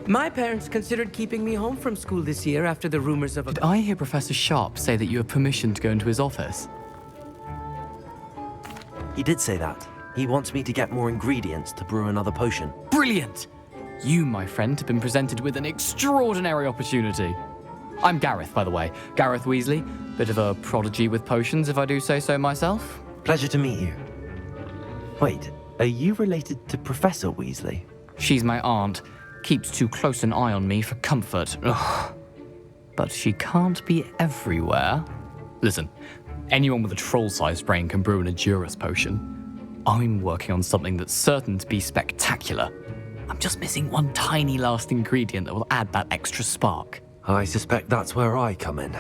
My parents considered keeping me home from school this year after the rumors of a... Did I hear Professor Sharp say that you have permission to go into his office? He did say that. He wants me to get more ingredients to brew another potion. Brilliant! You, my friend, have been presented with an extraordinary opportunity. I'm Gareth, by the way. Gareth Weasley. Bit of a prodigy with potions, if I do say so myself. Pleasure to meet you. Wait, are you related to Professor Weasley? She's my aunt. Keeps too close an eye on me for comfort. Ugh. But she can't be everywhere. Listen, anyone with a troll-sized brain can brew an Edurus potion. I'm working on something that's certain to be spectacular. I'm just missing one tiny last ingredient that will add that extra spark. I suspect that's where I come in.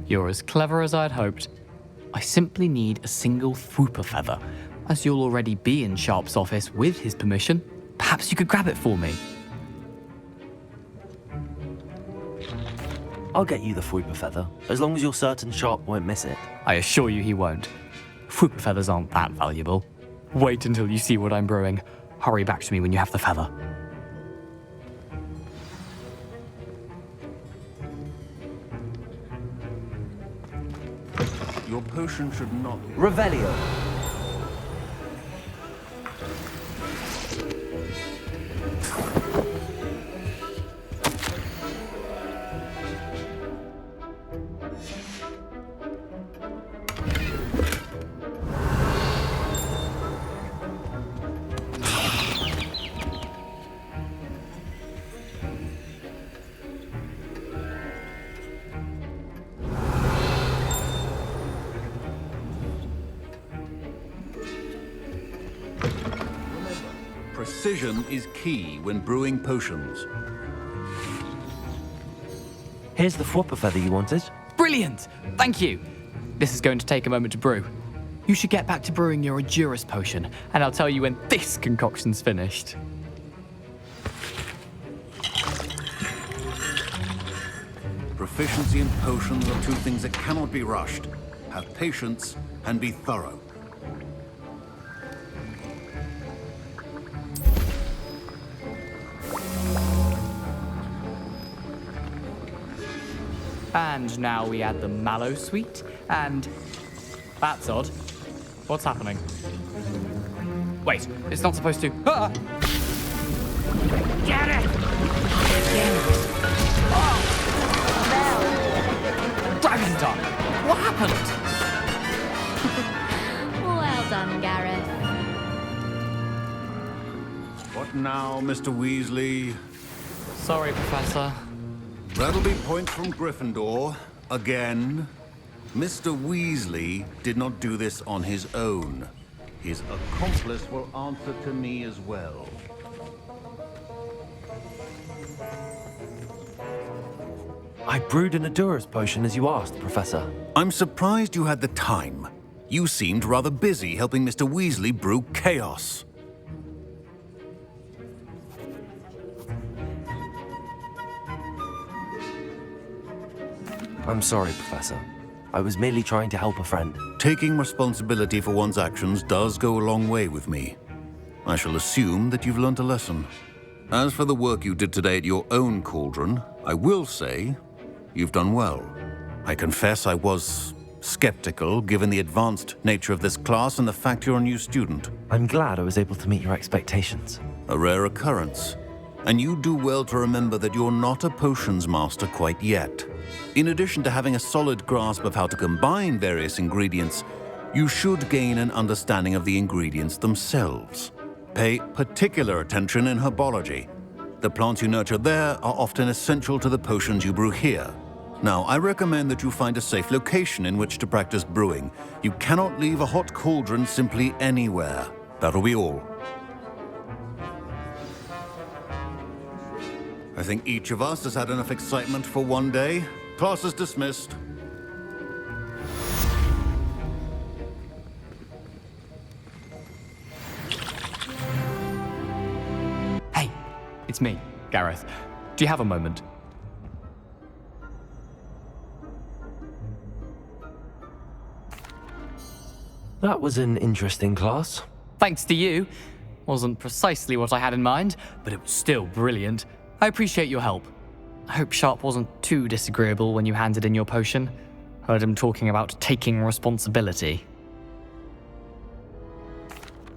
You're as clever as I'd hoped. I simply need a single Fwooper feather. As you'll already be in Sharp's office with his permission, perhaps you could grab it for me. I'll get you the Fwooper feather, as long as you're certain Sharp won't miss it. I assure you he won't. Fwooper feathers aren't that valuable. Wait until you see what I'm brewing. Hurry back to me when you have the feather. Your potion should not... Revelio. Precision is key when brewing potions. Here's the Fwooper feather you wanted. Brilliant! Thank you! This is going to take a moment to brew. You should get back to brewing your Edurus potion, and I'll tell you when this concoction's finished. Proficiency in potions are two things that cannot be rushed. Have patience and be thorough. And now we add the mallow sweet, and... That's odd. What's happening? Wait, it's not supposed to... Ah! Get it! Dragon Dog! What happened? Well done, Gareth. What now, Mr. Weasley? Sorry, Professor. That'll be points from Gryffindor. Again. Mr. Weasley did not do this on his own. His accomplice will answer to me as well. I brewed an Edurus potion as you asked, Professor. I'm surprised you had the time. You seemed rather busy helping Mr. Weasley brew chaos. I'm sorry, Professor. I was merely trying to help a friend. Taking responsibility for one's actions does go a long way with me. I shall assume that you've learnt a lesson. As for the work you did today at your own cauldron, I will say you've done well. I confess I was skeptical, given the advanced nature of this class and the fact you're a new student. I'm glad I was able to meet your expectations. A rare occurrence. And you do well to remember that you're not a potions master quite yet. In addition to having a solid grasp of how to combine various ingredients, you should gain an understanding of the ingredients themselves. Pay particular attention in herbology. The plants you nurture there are often essential to the potions you brew here. Now, I recommend that you find a safe location in which to practice brewing. You cannot leave a hot cauldron simply anywhere. That'll be all. I think each of us has had enough excitement for one day. Class is dismissed. Hey, it's me, Gareth. Do you have a moment? That was an interesting class. Thanks to you. Wasn't precisely what I had in mind, but it was still brilliant. I appreciate your help. I hope Sharp wasn't too disagreeable when you handed in your potion. Heard him talking about taking responsibility.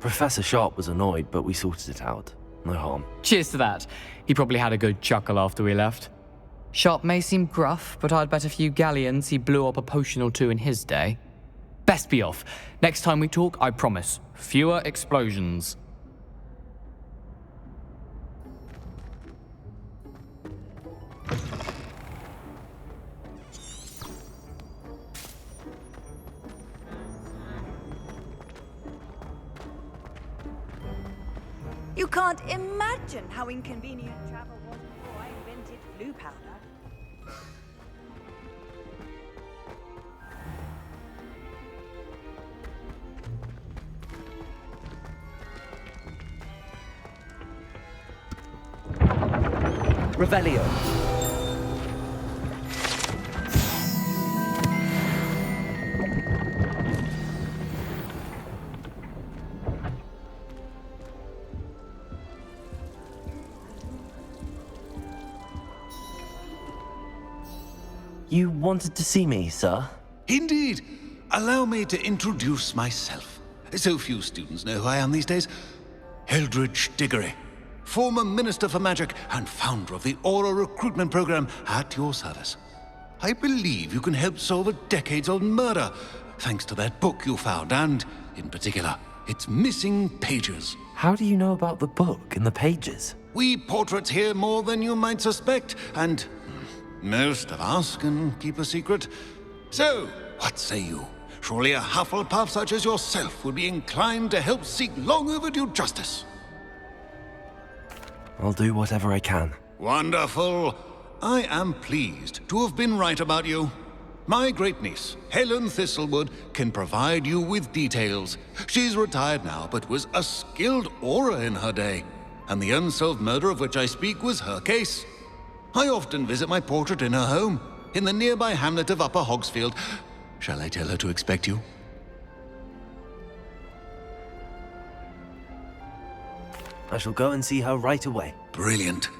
Professor Sharp was annoyed, but we sorted it out. No harm. Cheers to that. He probably had a good chuckle after we left. Sharp may seem gruff, but I'd bet a few galleons he blew up a potion or two in his day. Best be off. Next time we talk, I promise, fewer explosions. You can't imagine how inconvenient travel was before I invented blue powder. Revelio. You wanted to see me, sir? Indeed. Allow me to introduce myself. So few students know who I am these days. Eldridge Diggory, former Minister for Magic and founder of the Aura Recruitment Program, at your service. I believe you can help solve a decades-old murder, thanks to that book you found, and, in particular, its missing pages. How do you know about the book and the pages? We portraits hear more than you might suspect, and most of us can keep a secret. So, what say you? Surely a Hufflepuff such as yourself would be inclined to help seek long overdue justice. I'll do whatever I can. Wonderful. I am pleased to have been right about you. My great-niece, Helen Thistlewood, can provide you with details. She's retired now, but was a skilled aura in her day. And the unsolved murder of which I speak was her case. I often visit my portrait in her home, in the nearby hamlet of Upper Hogsfield. Shall I tell her to expect you? I shall go and see her right away. Brilliant.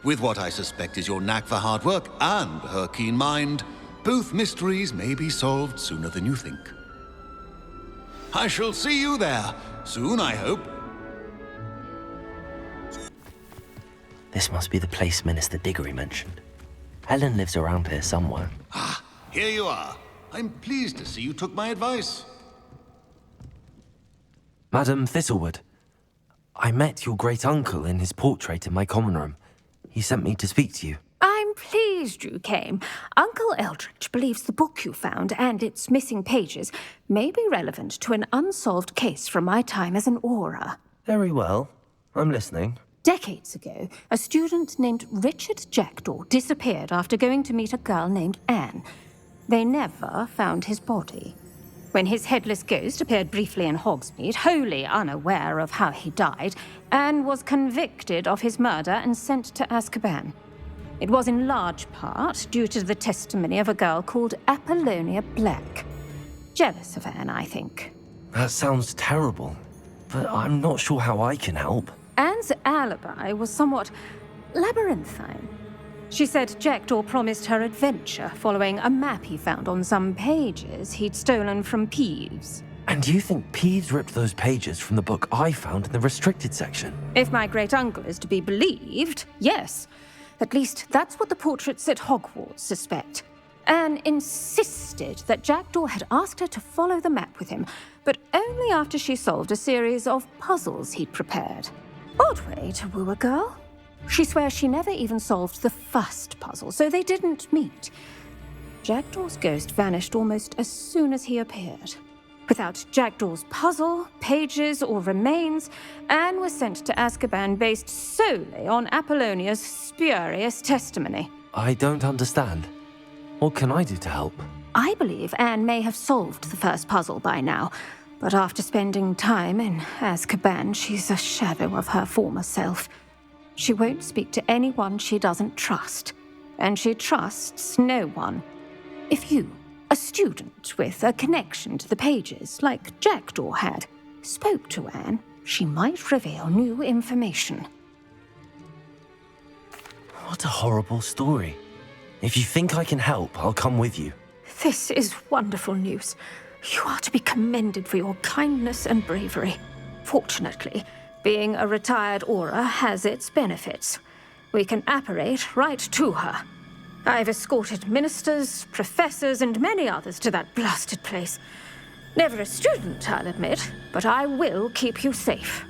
With what I suspect is your knack for hard work and her keen mind, both mysteries may be solved sooner than you think. I shall see you there, soon I hope. This must be the place Minister Diggory mentioned. Helen lives around here somewhere. Ah, here you are. I'm pleased to see you took my advice. Madam Thistlewood, I met your great-uncle in his portrait in my common room. He sent me to speak to you. I'm pleased you came. Uncle Eldridge believes the book you found and its missing pages may be relevant to an unsolved case from my time as an aura. Very well. I'm listening. Decades ago, a student named Richard Jackdaw disappeared after going to meet a girl named Anne. They never found his body. When his headless ghost appeared briefly in Hogsmeade, wholly unaware of how he died, Anne was convicted of his murder and sent to Azkaban. It was in large part due to the testimony of a girl called Apollonia Black. Jealous of Anne, I think. That sounds terrible, but I'm not sure how I can help. Anne's alibi was somewhat labyrinthine. She said Jackdaw promised her adventure following a map he found on some pages he'd stolen from Peeves. And you think Peeves ripped those pages from the book I found in the restricted section? If my great-uncle is to be believed, yes. At least that's what the portraits at Hogwarts suspect. Anne insisted that Jackdaw had asked her to follow the map with him, but only after she solved a series of puzzles he'd prepared. Odd way to woo a girl. She swears she never even solved the first puzzle, so they didn't meet. Jackdaw's ghost vanished almost as soon as he appeared. Without Jackdaw's puzzle, pages, or remains, Anne was sent to Azkaban based solely on Apollonia's spurious testimony. I don't understand. What can I do to help? I believe Anne may have solved the first puzzle by now, but after spending time in Azkaban, she's a shadow of her former self. She won't speak to anyone she doesn't trust, and she trusts no one. If you, a student with a connection to the pages, like Jackdaw had, spoke to Anne, she might reveal new information. What a horrible story. If you think I can help, I'll come with you. This is wonderful news. You are to be commended for your kindness and bravery. Fortunately, being a retired Aura has its benefits. We can apparate right to her. I've escorted ministers, professors, and many others to that blasted place. Never a student, I'll admit, but I will keep you safe.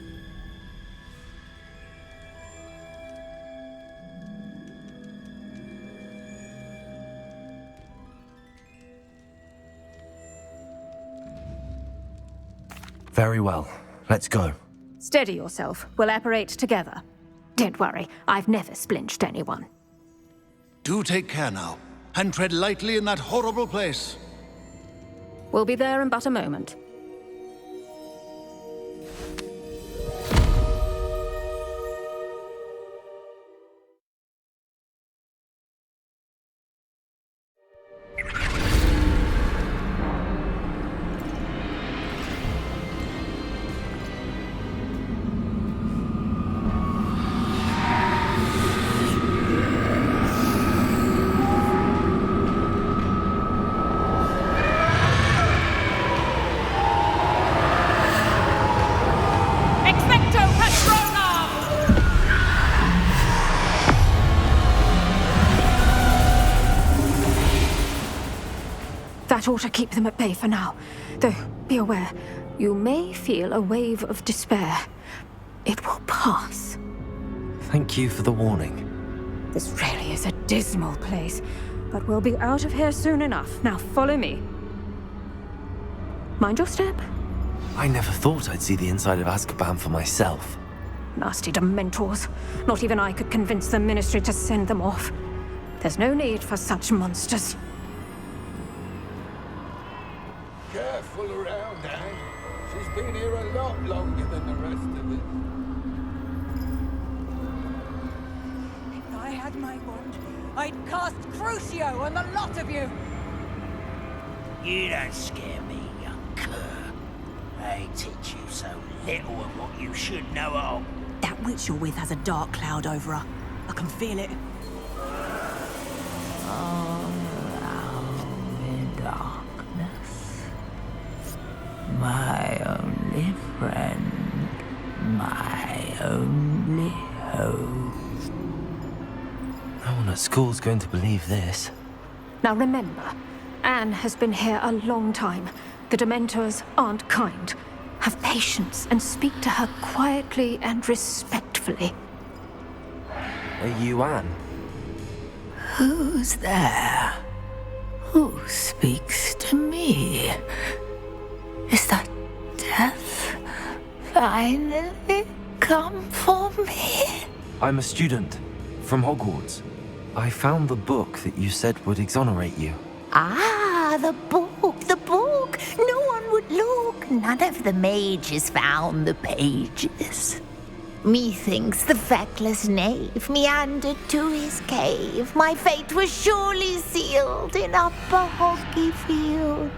Very well. Let's go. Steady yourself. We'll apparate together. Don't worry, I've never splinched anyone. Do take care now, and tread lightly in that horrible place. We'll be there in but a moment. That ought to keep them at bay for now. Though, be aware, you may feel a wave of despair. It will pass. Thank you for the warning. This really is a dismal place, but we'll be out of here soon enough. Now follow me. Mind your step. I never thought I'd see the inside of Azkaban for myself. Nasty Dementors. Not even I could convince the Ministry to send them off. There's no need for such monsters. Careful around, Anne. She's been here a lot longer than the rest of us. If I had my wand, I'd cast Crucio on the lot of you! You don't scare me, young cur. They teach you so little of what you should know of. That witch you're with has a dark cloud over her. I can feel it. All around in darkness. My only friend. My only hope. No one at school's going to believe this. Now remember, Anne has been here a long time. The Dementors aren't kind. Have patience and speak to her quietly and respectfully. Are you Anne? Who's there? Who speaks to me? Is that death finally come for me? I'm a student from Hogwarts. I found the book that you said would exonerate you. Ah, the book, the book. No one would look. None of the mages found the pages. Methinks the feckless knave meandered to his cave. My fate was surely sealed in Upper Hogsfield.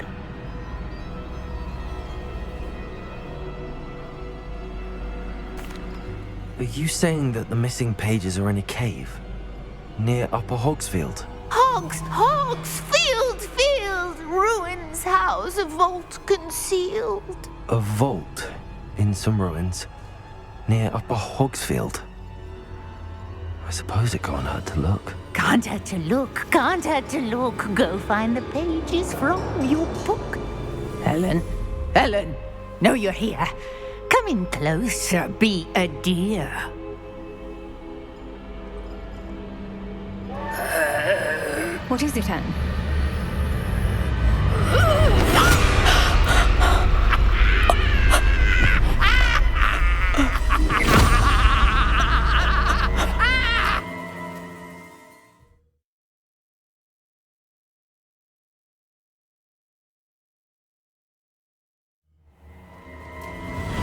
Are you saying that the missing pages are in a cave? Near Upper Hogsfield? Hogsfield, ruins house, a vault concealed. A vault in some ruins near Upper Hogsfield. I suppose it can't hurt to look. Can't hurt to look, can't hurt to look. Go find the pages from your book. Helen, know you're here. Come in closer, be a dear. What is it, Anne?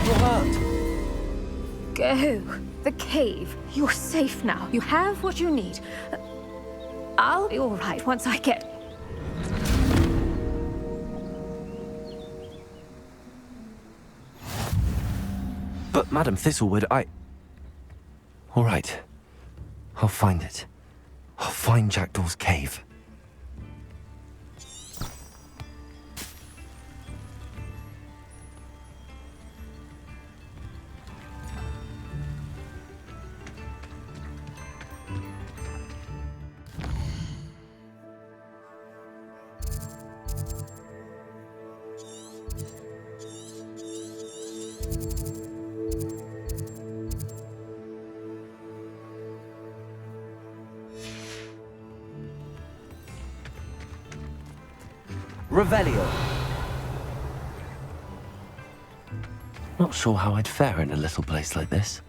You're hurt. Go. The cave. You're safe now. You have what you need. I'll be all right once I get... But Madam Thistlewood, All right. I'll find it. I'll find Jackdaw's cave. Revelio. Not sure how I'd fare in a little place like this.